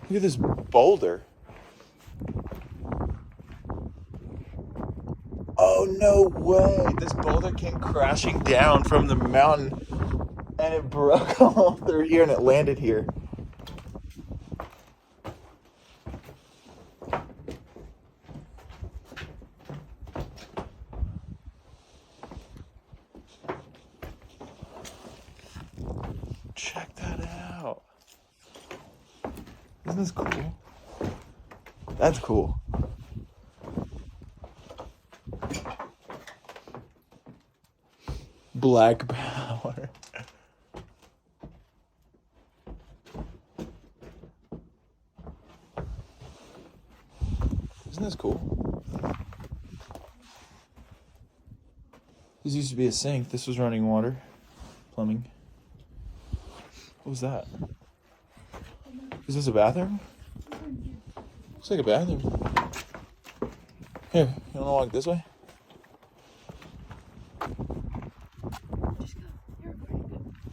Look at this boulder. Oh, no way. This boulder came crashing down from the mountain and it broke all through here and it landed here. Check that out. Isn't this cool? That's cool. Black power. Isn't this cool? This used to be a sink. This was running water. Plumbing. What was that? Is this a bathroom? Looks like a bathroom. Here, you wanna walk this way?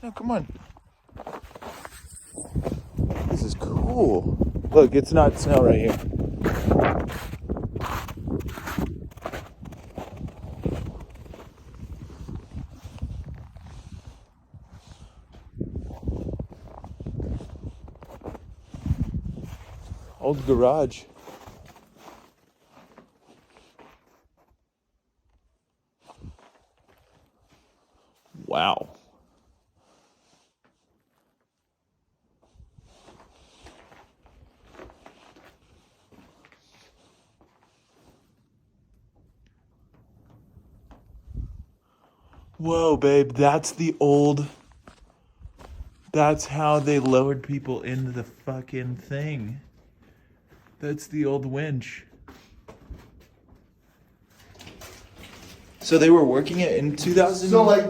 No, come on. This is cool. Look, it's not snow right here. Old garage. Wow. Whoa, babe, that's how they lowered people into the fucking thing. That's the old winch. So they were working it in 2000? So like,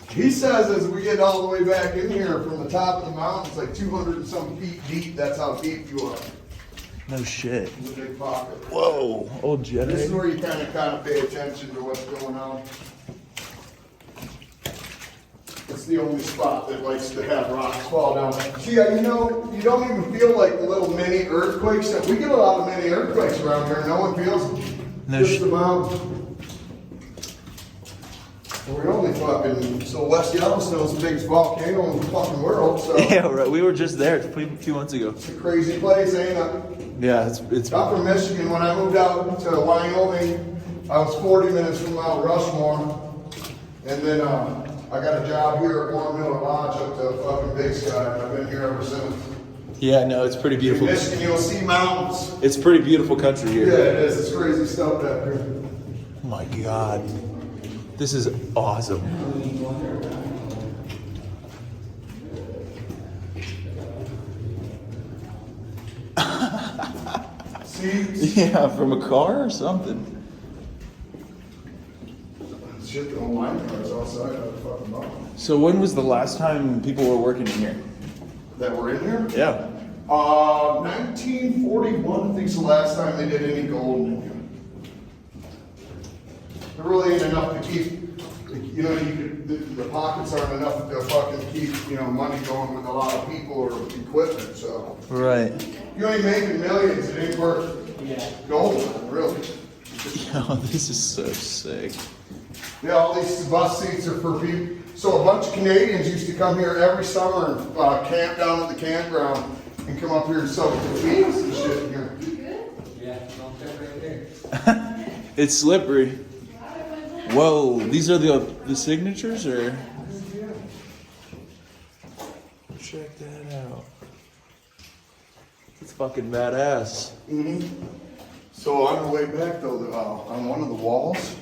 he says as we get all the way back in here from the top of the mountain, it's like 200 and some feet deep. That's how deep you are. No shit. In the big pocket. Whoa, old generator. This is where you kind of pay attention to what's going on. It's the only spot that likes to have rocks fall down. See, you know, you don't even feel like the little mini earthquakes. We get a lot of mini earthquakes around here. No one feels them. No Just about. We're only fucking, so West Yellowstone's the biggest volcano in the fucking world, so. Yeah, right. We were just there a few months ago. It's a crazy place, ain't it? Yeah, it's. I'm from Michigan. When I moved out to Wyoming, I was 40 minutes from Mount Rushmore. And then I got a job here at Warren Miller Lodge up to fucking Big Sky. I've been here ever since. Yeah, no, it's pretty beautiful. In Michigan, you'll see mountains. It's pretty beautiful country here. Yeah, it is. It's crazy stuff back here. Oh my God. This is awesome. See? Yeah, from a car or something. Shit, the whole line cars outside of the fucking mountain. So when was the last time people were working in here? That were in here? Yeah. 1941, I think, is the last time they did any gold in here. There really ain't enough to keep, you know, the pockets aren't enough to fucking keep, you know, money going with a lot of people or equipment, so. Right. You ain't making millions, it ain't worth gold, really. Yo, this is so sick. Yeah, all these bus seats are for people. So a bunch of Canadians used to come here every summer and camp down at the campground and come up here and soak their feet and shit in here. Yeah, don't check right there. It's slippery. Whoa, these are the signatures, or? Check that out. It's fucking badass. So on the way back though, on one of the walls,